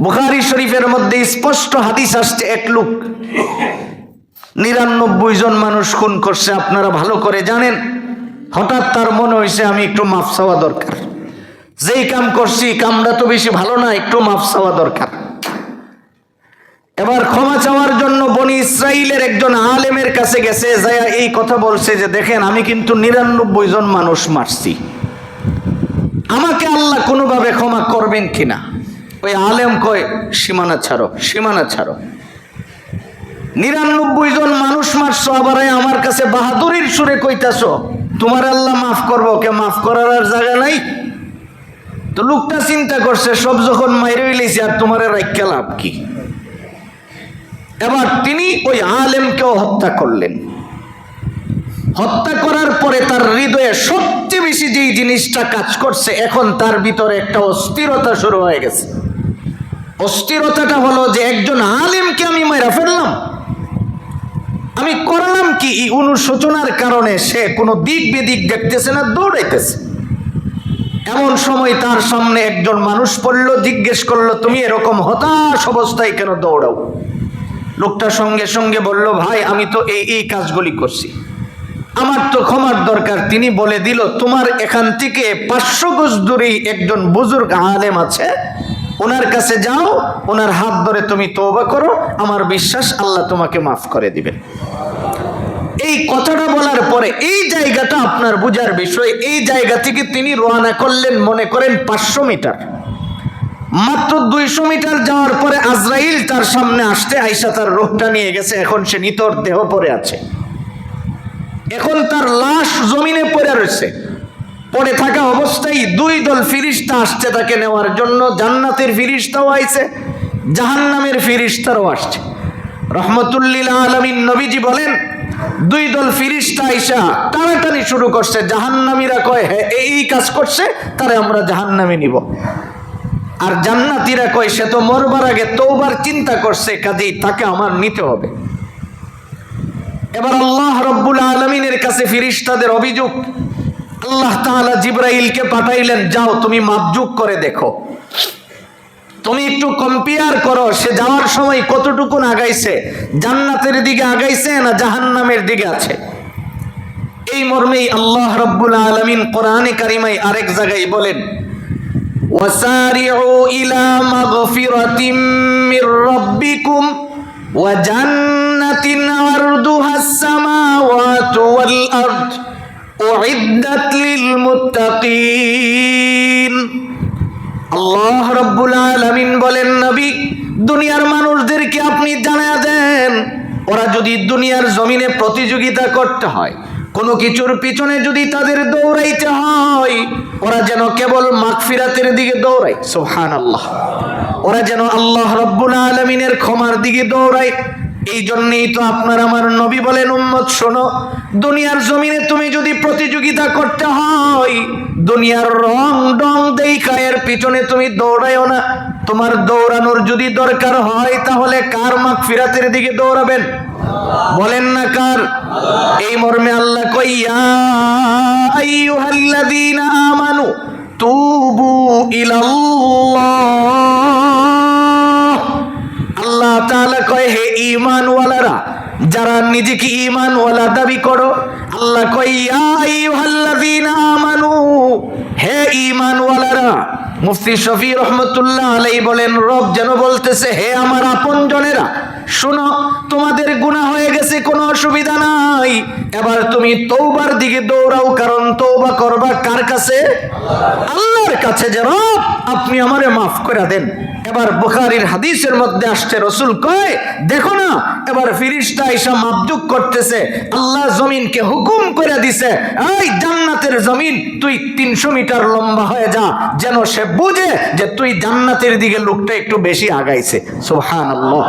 বুখারী শরীফের মধ্যে স্পষ্ট হাদিস আসছে, এক লোক 99 জন মানুষ খুন করছে, আপনারা ভালো করে জানেন। হঠাৎ তার মনে হয়েছে আমি একটু মাফ চাওয়া দরকার, যেই কাম করছি কামটা তো বেশি ভালো না, একটু মাফ চাওয়া দরকার। এবার ক্ষমা চাওয়ার জন্য বনি ইসরাইলের একজন আলেমের কাছে গেছে, যায়া এই কথা বলছে যে দেখেন আমি কিন্তু 99 জন মানুষ মারছি, আমাকে আল্লাহ কোনোভাবে ক্ষমা করবেন কিনা। ওই আলেম কয় সীমানা ছাড়ো, সীমানা ছাড়ো, 99 জন মানুষ মারছো, আবার আমার কাছে বাহাদুরির সুরে কইতাছো তোমার আল্লাহ মাফ করবো, কে মাফ করার আর জায়গা নাই। তো লোকটা চিন্তা করছে সব যখন মাইরে হইলেছে আর তোমার রাইখা লাভ কি। এবার তিনি ওই আলেমকেও হত্যা করলেন। হত্যা করার পরে তার হৃদয়ে সবচেয়ে বেশি যেই জিনিসটা কাজ করছে, এখন তার ভিতরে একটা অস্থিরতা শুরু হয়ে গেছে। অস্থিরতাটা হলো যে একজন আলেমকে আমি মাইরা ফেললাম, আমি করলাম কি। এই অনুশোচনার কারণে সে কোনো দিক বেদিক দেখতেছে না, দৌড়াইতেছে। এমন সময় তার সামনে একজন মানুষ পড়লো, জিজ্ঞেস করলো তুমি এরকম হতাশ অবস্থায় কেন দৌড়াও। লোকটা সঙ্গে সঙ্গে বলল ভাই আমি তো এই কাজগুলি করছি, আমার তো ক্ষমার দরকার। তিনি বলে দিল তোমার এখান থেকে 500 গজ দূরেই একজন বুজুর্গ আলেম আছে, ওনার কাছে যাও, ওনার হাত ধরে তুমি তওবা করো, আমার বিশ্বাস আল্লাহ তোমাকে মাফ করে দিবেন। এই কথাটা বলার পরে এই জায়গাটা আপনার বুঝার বিষয়, এই জায়গা থেকে তিনি রওনা করলেন মনে করেন 500 মিটার। মাত্র 200 মিটার যাওয়ার পরে আজরাইল তার সামনে আসতে, আয়েশা তার রূহটা নিয়ে গেছে, এখন সে নিতর দেহ পড়ে আছে। এখন তার লাশ জমিনে পড়ে রয়েছে। পড়ে থাকা অবস্থায় 2 দল ফিরিস্তা আসছে তাকে নেওয়ার জন্য। জান্নাতের ফিরিস্তাও আইছে, জাহান্নামের ফিরিস্তাও আসছে। রহমতুল্লিল আলামিন নবীজি বলেন 2 দল ফিরিস্তা আইসা টানাটানি শুরু করছে। জাহান্নামীরা কয় হ্যাঁ এই কাজ করছে, তারে আমরা জাহান্নামে নিব। আর জান্নাতীরা কয় সে তো মরবার আগে তওবার চিন্তা করছে, কাজেই তাকে আমার নিতে হবে। এবার আল্লাহ রব্বুল আলামিনের কাছে ফিরিস্তাদের অভিযোগ, আল্লাহ তাআলা জিবরাইলকে পাঠাইলেন, যাও তুমি মাপজোক করে দেখো, তুমি একটু কম্পেয়ার করো সে যাওয়ার সময় কতটুকু আগাইছে, জান্নাতের দিকে আগাইছে না জাহান্নামের দিকে আছে। এই মর্মেই আল্লাহ রব্বুল আলামিন কোরআনে কারিমায় আরেক জায়গায় বলেন ওয়াসারিউ ইলা মাগফিরাতিম মির রাব্বিকুম ওয়া জান্নাতিন আরদুহাস সামাওয়াতু ওয়াল আরদ উইদ্দাত লিল মুত্তাকিন। আল্লাহ রাব্বুল আলামিন বলেন নবী দুনিয়ার মানুষদেরকে আপনি জানায়া দেন, ওরা যদি দুনিয়ার জমিনে প্রতিযোগিতা করতে হয়, কোনো কিছুর পিছনে যদি তাদের দৌড়াইতে হয়, ওরা যেন কেবল মাগফিরাতের দিকে দৌড়ায়। সুবহানাল্লাহ, ওরা যেন আল্লাহ রাব্বুল আলামিনের ক্ষমার দিকে দৌড়ায়। এই জন্যই তো আপনার আমার নবী বলেন উম্মত শোনো, দুনিয়ার জমিনে তুমি যদি প্রতিযোগিতা করতে হয়, দুনিয়ার রং ডং দেখা এর পিছনে তুমি দৌড়াইও না। তোমার দৌড়ানোর যদি দরকার হয় তাহলে কার মাগফিরাতের দিকে দৌড়াবেন? বলেন না কার? এই মর্মে আল্লাহ কয় ইয়া আইয়ুহাল্লাযীনা আমানু তুবু ইলাল্লাহ। আল্লাহ তাআলা কয় হে ঈমানওয়ালারা, যারা নিজেকে ঈমানওয়ালা দাবি করো, আল্লাহ কয় ইয়া আইয়ুহাল্লাযীনা আমানু, হে ঈমানওয়ালারা। মুফতি শফি রহমতুল্লাহ আলাইহি বলেন রব যেন বলতেছে হে আমার আপনজনেরা, শোনো তোমাদের গুনাহ হয়ে গেছে, কোনো অসুবিধা নাই, এবার তুমি তওবার দিকে দৌড়াও, কারণ তওবা করবা কার কাছে? আল্লাহর কাছে, যে রব আপনি আমারে মাফ করে দেন। এবার বুখারীর হাদিসের মধ্যে আসছে রাসূল কয় দেখো না, এবার ফেরেশতা আয়েশা মাপজোক করতেছে, আল্লাহ জমিনকে হুকুম করে দিছে এই জান্নাতের জমিন তুই 300 মিটার লম্বা হয়ে যা, যেন সে বুঝে যে তুই জান্নাতের দিকে লোকটা একটু বেশি আগাইছে। সুবহানাল্লাহ।